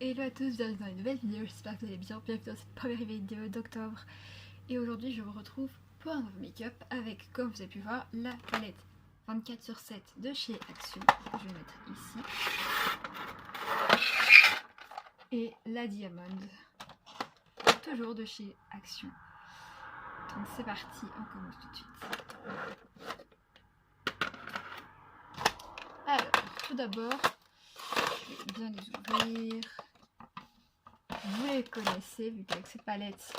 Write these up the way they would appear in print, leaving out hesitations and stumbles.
Hello à tous, bienvenue dans une nouvelle vidéo, j'espère que vous allez bien, bienvenue dans cette première vidéo d'octobre. Et aujourd'hui je vous retrouve pour un nouveau make-up avec, comme vous avez pu voir, la palette 24/7 de chez Action, je vais mettre ici, et la Diamond, toujours de chez Action. Donc c'est parti, on commence tout de suite. Alors, tout d'abord, je vais bien les ouvrir. Vous les connaissez, vu qu'avec cette palette,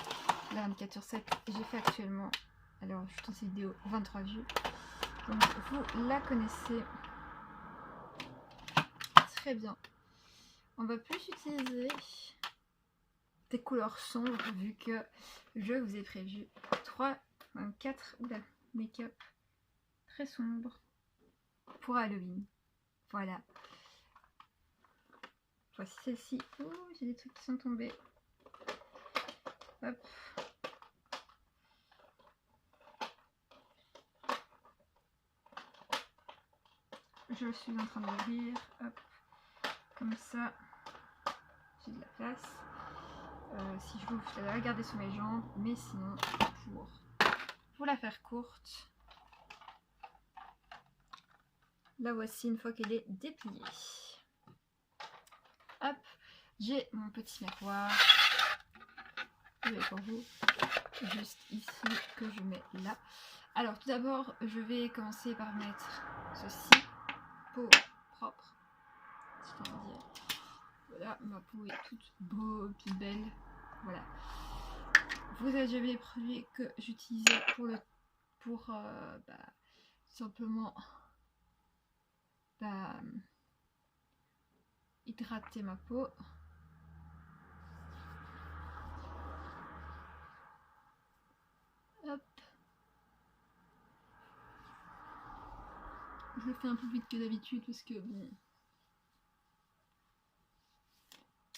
la 24/7, j'ai fait actuellement, alors je dans cette vidéo, 23 vues. Donc vous la connaissez très bien. On va plus utiliser des couleurs sombres, vu que je vous ai prévu 4 make-up très sombres pour Halloween. Voilà. Voici celle-ci. Oh, j'ai des trucs qui sont tombés. Hop. Je suis en train d'ouvrir. Hop. Comme ça, j'ai de la place. Si je l'ouvre, je vais la garder sous mes jambes. Mais sinon, pour la faire courte, la voici une fois qu'elle est dépliée. Hop. J'ai mon petit miroir. Pour vous. Juste ici que je mets là. Alors tout d'abord je vais commencer par mettre ceci, peau propre, si je peux dire. Voilà, ma peau est toute beau, toute belle. Voilà. Vous avez déjà vu les produits que j'utilisais pour simplement hydrater ma peau. Hop. Je le fais un peu vite que d'habitude parce que bon,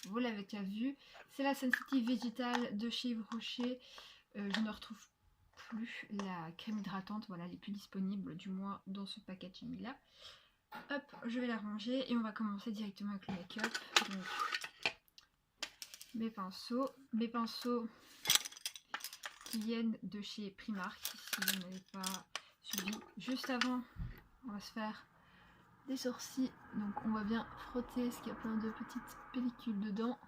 vous l'avez déjà vu, c'est la Sensitive Végétale de chez Yves Rocher. Je ne retrouve plus la crème hydratante, voilà, elle est plus disponible, du moins dans ce packaging là. Hop, je vais la ranger et on va commencer directement avec le make-up. Donc, mes pinceaux qui viennent de chez Primark, si vous n'avez pas suivi. Juste avant, on va se faire des sourcils, donc on va bien frotter parce qu'il y a plein de petites pellicules dedans.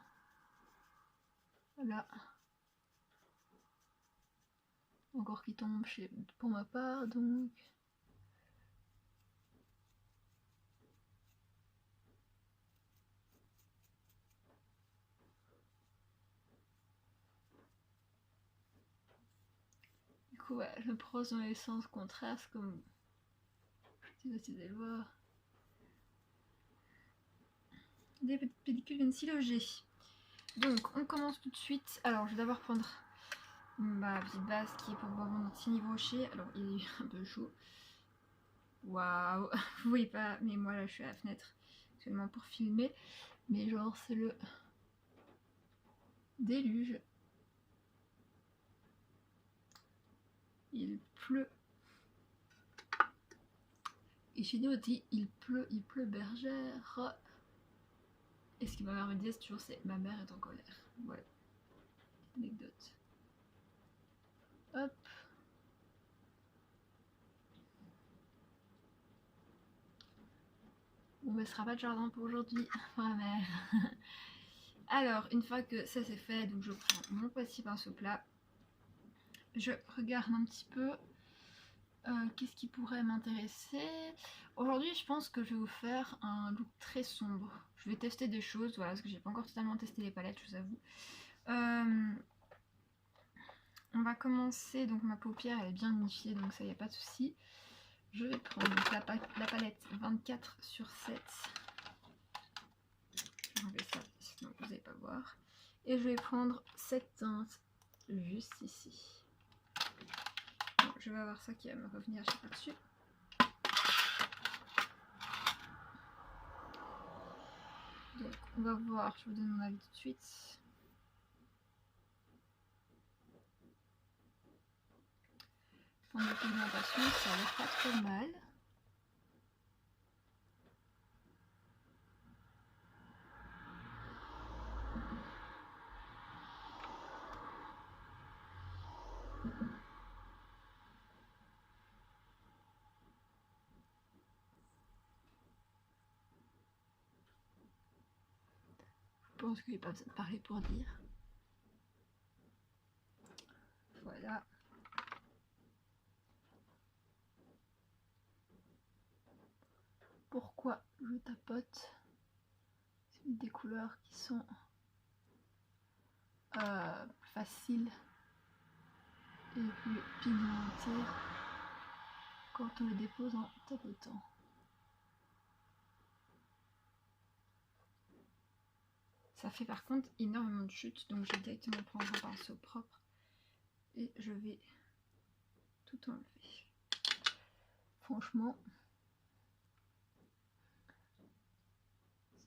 Voilà. Encore qui tombe pour ma part, donc. Du coup, ouais, je me brosse dans les sens contraires, comme je sais pas si vous allez le voir. Des petites pellicules viennent s'y loger. Donc, on commence tout de suite. Alors, je vais d'abord prendre ma petite base qui est pour boire mon anti-Yves Rocher. Alors, il est un peu chaud. Waouh, vous voyez pas, mais moi là, je suis à la fenêtre actuellement pour filmer. Mais genre, c'est le déluge. Il pleut. Et chez nous, on dit il pleut bergère. Et ce que ma mère me dit, c'est toujours, c'est ma mère est en colère. Voilà. Anecdote. Hop. Bon, mais ce sera pas de jardin pour aujourd'hui, ma mère. Alors, une fois que ça c'est fait, donc je prends mon petit pinceau plat. Je regarde un petit peu qu'est-ce qui pourrait m'intéresser. Aujourd'hui, je pense que je vais vous faire un look très sombre. Je vais tester des choses, voilà, parce que j'ai pas encore totalement testé les palettes, je vous avoue. On va commencer, donc ma paupière elle est bien unifiée, donc ça y a pas de souci. Je vais prendre donc, la palette 24/7. Je vais enlever ça, sinon vous n'allez pas voir. Et je vais prendre cette teinte juste ici. Bon, je vais avoir ça qui va me revenir, je sais pas dessus. Donc on va voir, je vous donne mon avis tout de suite. Pour la pigmentation, ça a l'air pas trop mal. Je pense qu'il n'y a pas besoin de parler pour dire. Voilà. Pourquoi je tapote? C'est des couleurs qui sont plus faciles et plus pigmentées quand on les dépose en tapotant. Ça fait par contre énormément de chutes, donc je vais directement prendre un pinceau propre et je vais tout enlever. Franchement,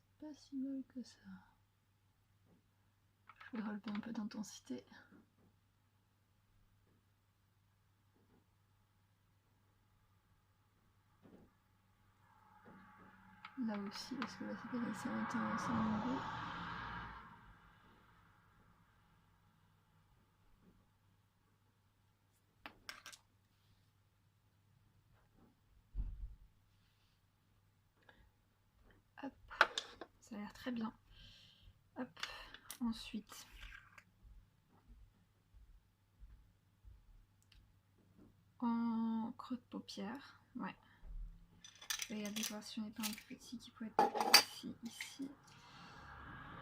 c'est pas si mal que ça. Je vais relever un peu d'intensité. Là aussi, parce que là c'est pas assez intéressant à enlever. Hop, ça a l'air très bien. Hop, ensuite, en creux de paupière, ouais. Je vais regarder voir si on n'est pas un plus petit qui peut être ici.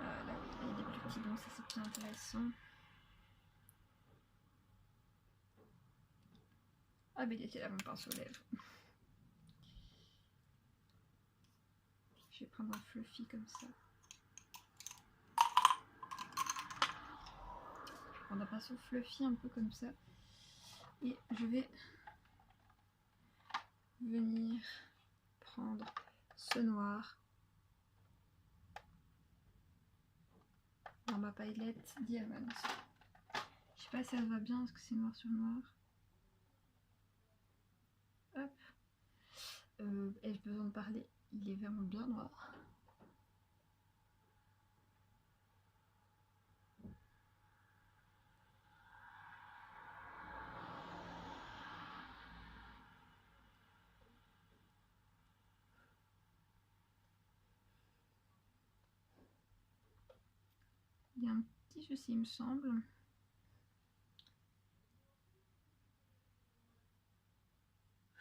Là oui, il y a des plus petits, donc ça c'est plus intéressant. Ah mais il était là mon pinceau aux lèvres. Je vais prendre un fluffy comme ça. Je vais prendre un pinceau fluffy un peu comme ça. Et je vais venir prendre ce noir dans ma paillette Diamond. Je sais pas si ça va bien parce que c'est noir sur noir. Hop. Ai-je besoin de parler? Il est vraiment bien noir. Il y a un petit souci, il me semble.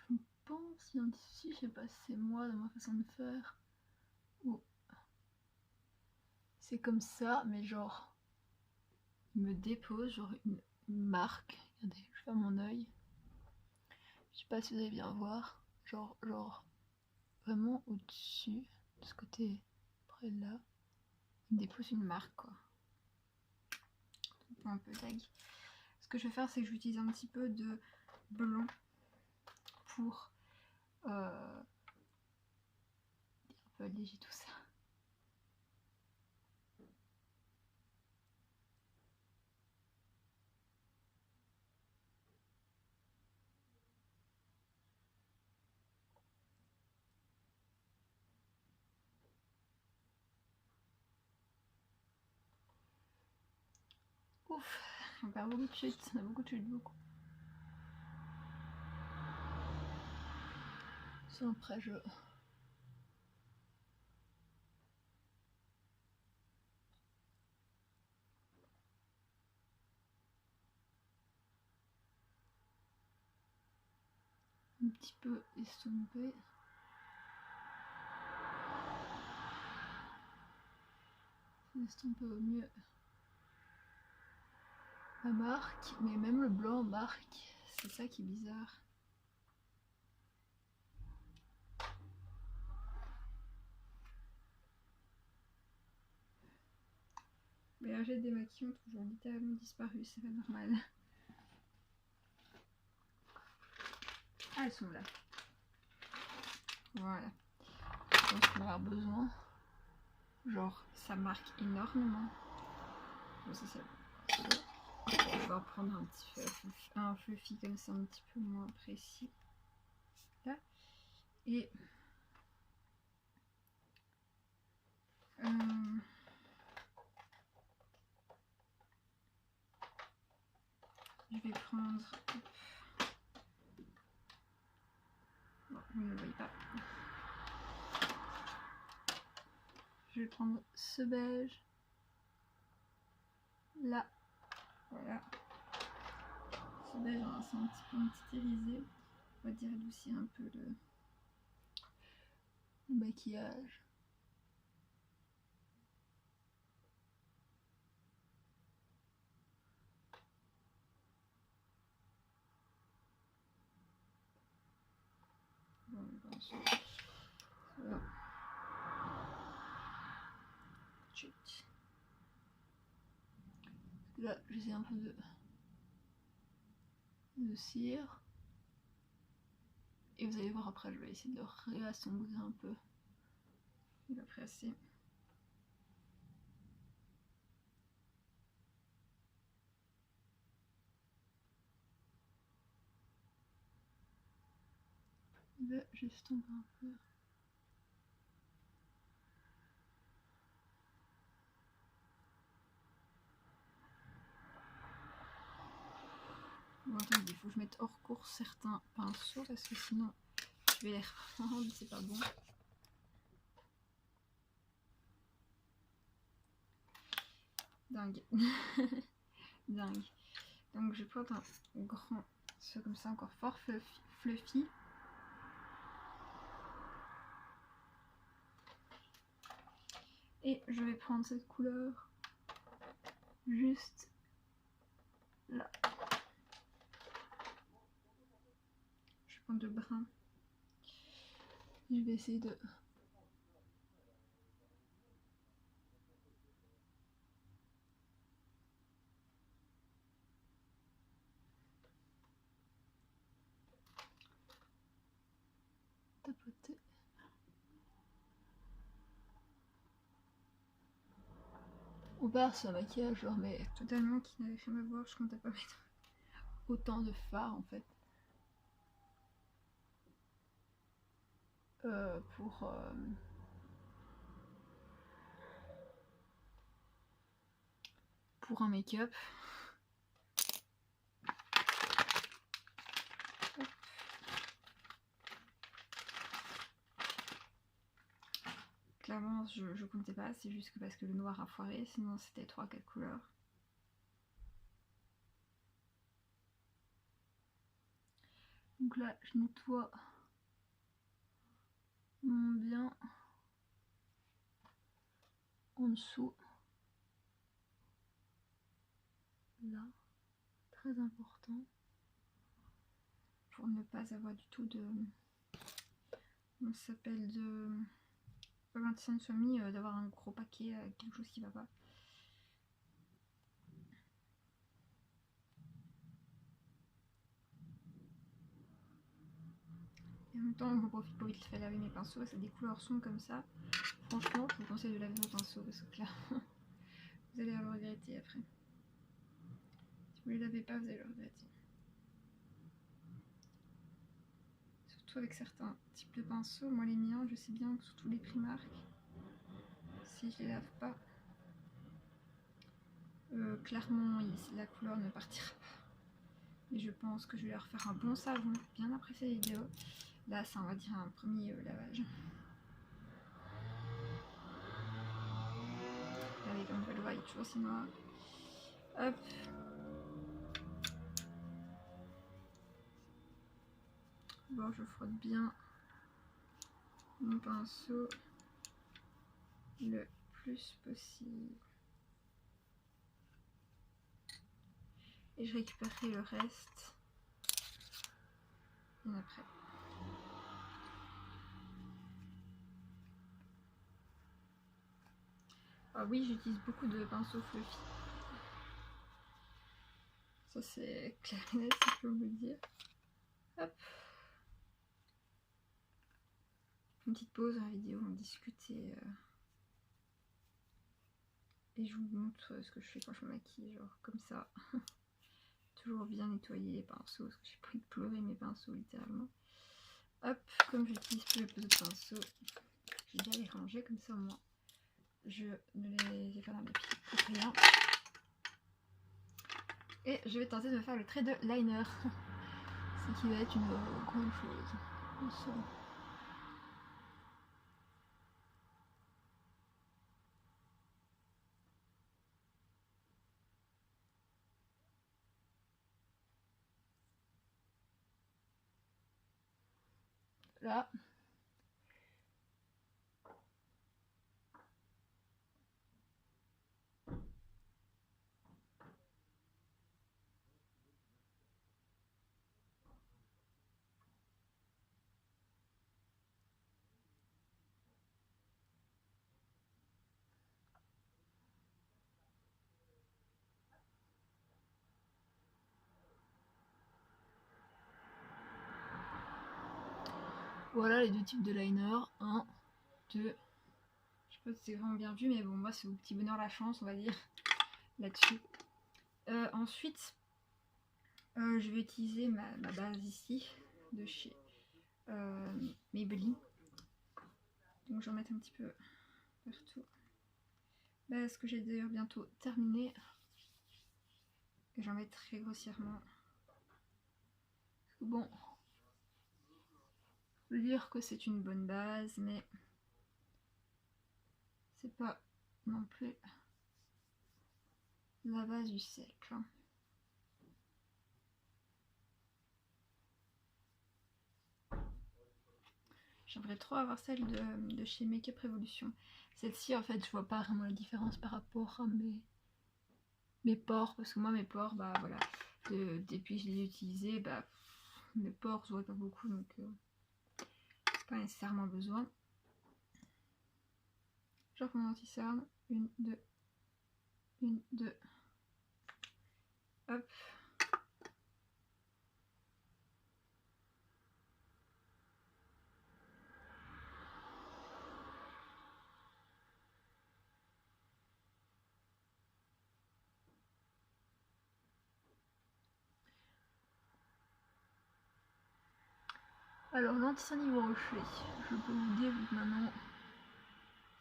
Je pense qu'il y a un petit souci, je sais pas si c'est moi dans ma façon de faire. Ou c'est comme ça, mais genre, il me dépose genre une marque. Regardez, je fais mon œil. Je sais pas si vous allez bien voir. Genre vraiment au-dessus, de ce côté près là, il me dépose une marque quoi. Un peu tag. Ce que je vais faire, c'est que je vais utiliser un petit peu de blanc pour un peu alléger tout ça. Ouf, on perd beaucoup de chutes, on a beaucoup de chutes, beaucoup. Sinon après je... un petit peu estomper. Estomper au mieux la marque, mais même le blanc marque, c'est ça qui est bizarre. Les lingettes démaquillantes ont toujours littéralement disparu, c'est pas normal. Ah, elles sont là. Voilà. Je pense qu'on va avoir besoin. Genre, ça marque énormément. Bon, ça, je vais en prendre un fluffy comme ça, un petit peu moins précis. Là. Et... Je vais prendre... Bon, vous ne le voyez pas. Je vais prendre ce beige. Là. Voilà. Ce beige, c'est un petit peu un petit irisé. On va dire adoucir un peu le maquillage. Bon, voilà. Chut. Là, j'essaie un peu de cire. Et vous allez voir après, je vais essayer de le réassombrir un peu. Il va presser. Il va juste tomber un peu. Bon, attendez, il faut que je mette hors cours certains pinceaux parce que sinon je vais les reprendre, c'est pas bon. Dingue. Dingue. Donc je prends un grand, ce comme ça encore fort fluffy. Et je vais prendre cette couleur juste là. Je vais prendre le brun. Je vais essayer de... tapoter. Au part, c'est un maquillage genre mais totalement qui n'avait rien à voir, je comptais pas mettre autant de fard en fait. Pour un make-up. Clairement, je comptais pas, c'est juste que parce que le noir a foiré, sinon c'était 3-4 couleurs. Donc là, je nettoie mon bien en dessous. Là, très important. Pour ne pas avoir du tout de... On s'appelle de... Pas quand ça ne soit mis, d'avoir un gros paquet, quelque chose qui va pas. Et en même temps, j'en profite pour vite fait laver mes pinceaux, c'est des couleurs sombres comme ça. Franchement, je vous conseille de laver vos pinceaux parce que là, vous allez le regretter après. Si vous ne les lavez pas, vous allez le regretter. Surtout avec certains types de pinceaux, moi les miens, je sais bien que surtout les Primark, si je les lave pas, clairement la couleur ne partira pas. Et je pense que je vais leur faire un bon savon, bien après cette vidéo. Là, ça on va dire un premier lavage. Allez, comme vous le voyez, toujours c'est noir. Hop. Bon, je frotte bien mon pinceau le plus possible. Et je récupérerai le reste bien après. Ah oui, j'utilise beaucoup de pinceaux fluffy. Ça c'est clair et net, si je peux vous le dire. Hop. Une petite pause dans la vidéo, on discute et je vous montre ce que je fais quand je me maquille, genre comme ça. Toujours bien nettoyer les pinceaux, parce que j'ai pris de pleurer mes pinceaux littéralement. Hop, comme j'utilise plus le de pinceaux, j'ai déjà les ranger comme ça au moins. Je ne les ai pas dans mes pieds pour rien. Et je vais tenter de faire le trait de liner. Ce qui va être une grande chose. Là. Voilà les deux types de liner. 1, 2. Je sais pas si c'est vraiment bien vu, mais bon, moi c'est au petit bonheur la chance, on va dire, là-dessus. Ensuite, je vais utiliser ma base ici, de chez Maybelline. Donc je vais en mettre un petit peu partout. Base que j'ai d'ailleurs bientôt terminée. Et j'en mets très grossièrement. Bon, je veux dire que c'est une bonne base, mais c'est pas non plus la base du siècle. J'aimerais trop avoir celle de chez Makeup Revolution. Celle-ci, en fait, je vois pas vraiment la différence par rapport à mes pores, parce que moi, mes pores, bah voilà, depuis que je les ai utilisés, bah mes pores se voient pas beaucoup, donc pas nécessairement besoin. Je reprends mon anti-cerne, 1, 2, 1, 2, hop. Alors l'anti-cerne Yves Rocher, je peux vous dire que maintenant,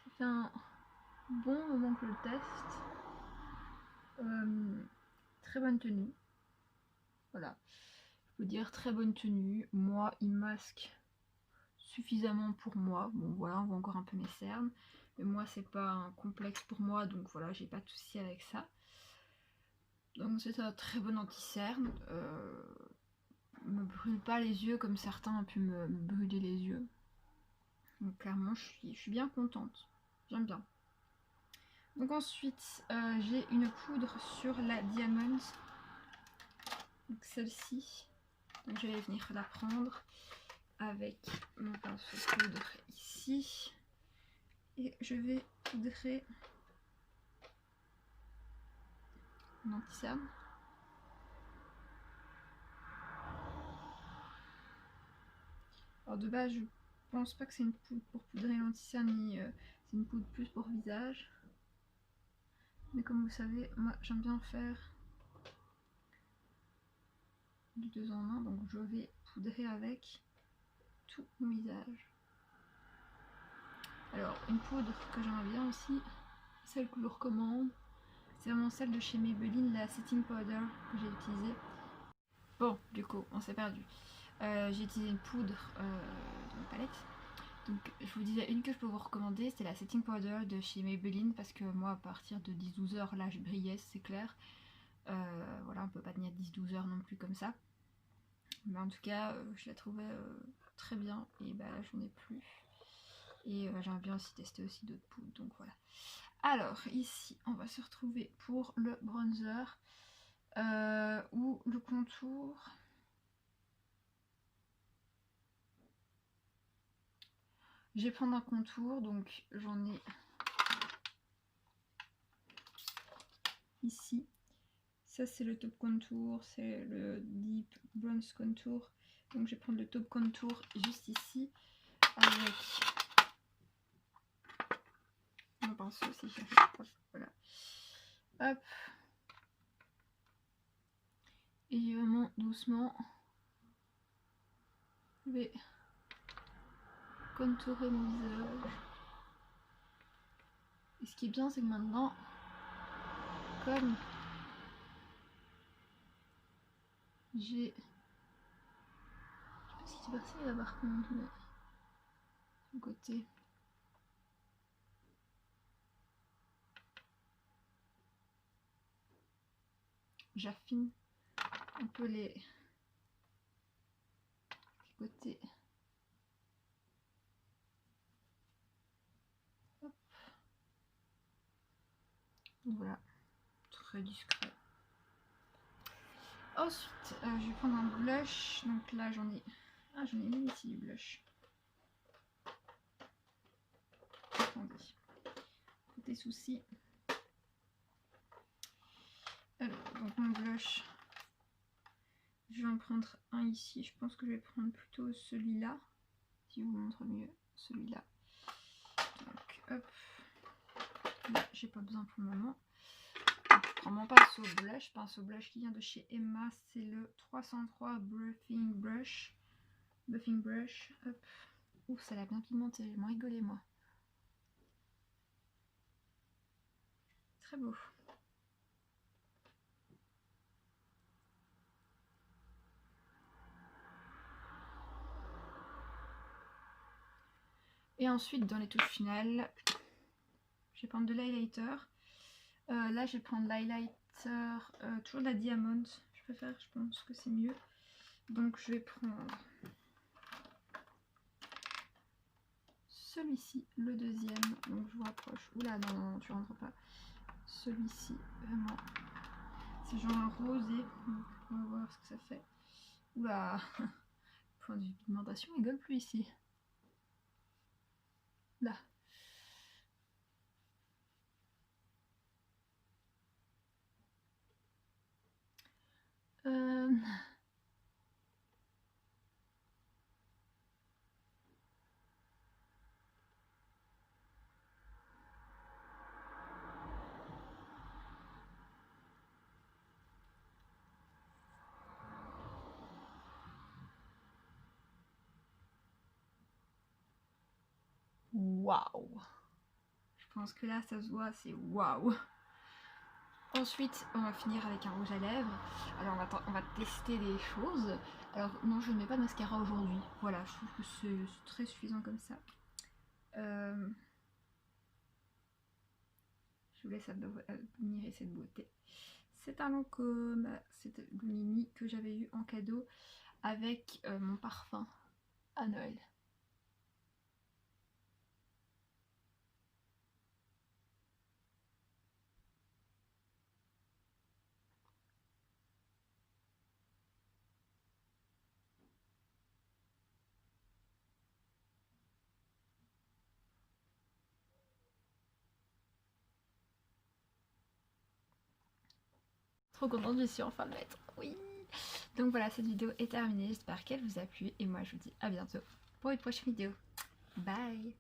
ça fait un bon moment que je le teste. Très bonne tenue. Voilà. Je peux dire très bonne tenue. Moi, il masque suffisamment pour moi. Bon voilà, on voit encore un peu mes cernes. Mais moi, c'est pas un complexe pour moi, donc voilà, j'ai pas de souci avec ça. Donc c'est un très bon anti-cerne. Me brûle pas les yeux comme certains ont pu me brûler les yeux. Donc clairement, je suis bien contente. J'aime bien. Donc ensuite, j'ai une poudre sur la Diamond. Donc celle-ci. Donc je vais venir la prendre avec mon pinceau poudre ici. Et je vais poudrer mon anti-cerne. Alors de base, je pense pas que c'est une poudre pour poudrer l'anti-cerne, ni c'est une poudre plus pour visage. Mais comme vous savez, moi j'aime bien faire du 2 en 1, donc je vais poudrer avec tout mon visage. Alors une poudre que j'aime bien aussi, celle que je vous recommande, c'est vraiment celle de chez Maybelline, la Setting Powder que j'ai utilisée. Bon, du coup, on s'est perdu. J'ai utilisé une poudre dans ma palette. Donc je vous disais, une que je peux vous recommander, c'est la Setting Powder de chez Maybelline, parce que moi à partir de 10-12 heures là je brillais, c'est clair. Voilà, on peut pas tenir 10-12 heures non plus comme ça. Mais en tout cas, je la trouvais très bien, et bah là j'en ai plus. Et j'aimerais bien aussi tester aussi d'autres poudres, donc voilà. Alors ici, on va se retrouver pour le bronzer ou le contour. Je vais prendre un contour, donc j'en ai ici. Ça c'est le top contour, c'est le deep bronze contour. Donc je vais prendre le top contour juste ici avec mon pinceau si j'arrive. Voilà. Hop. Et vraiment doucement, je vais contourer mon visage. Et ce qui est bien, c'est que maintenant, comme j'ai... Je sais pas si c'est percé là par contre, mais... Du côté... J'affine un peu les côtés. Hop. Voilà, très discret. Ensuite, je vais prendre un blush. Donc là, j'en ai mis ici du blush. Attendez, côté soucis. Alors, donc mon blush, je vais en prendre un ici. Je pense que je vais prendre plutôt celui-là, si je vous montre mieux, celui-là. Donc, hop. Là, j'ai pas besoin pour le moment. Donc, je prends mon pinceau blush. Pinceau blush qui vient de chez Emma. C'est le 303 Buffing Brush. Buffing Brush. Hop. Ouf, ça l'a bien pigmenté. J'ai moins rigolé, moi. Très beau. Et ensuite, dans les touches finales, je vais prendre de l'highlighter. Là, je vais prendre l'highlighter, toujours de la Diamond. Je préfère, je pense que c'est mieux. Donc, je vais prendre celui-ci, le deuxième. Donc, je vous rapproche. Oula, non, non, tu rentres pas. Celui-ci, vraiment. C'est genre un rosé. Donc, on va voir ce que ça fait. Oula, point de vue pigmentation, il gueule plus ici. Là. Waouh! Je pense que là, ça se voit, c'est waouh! Ensuite, on va finir avec un rouge à lèvres. Alors, on va tester des choses. Alors, non, je ne mets pas de mascara aujourd'hui. Voilà, je trouve que c'est très suffisant comme ça. Je vous laisse admirer cette beauté. C'est un Lancôme, c'est Lumini que j'avais eu en cadeau avec mon parfum à Noël. Trop contente, je suis enfin le mettre. Oui. Donc voilà, cette vidéo est terminée. J'espère qu'elle vous a plu. Et moi, je vous dis à bientôt pour une prochaine vidéo. Bye.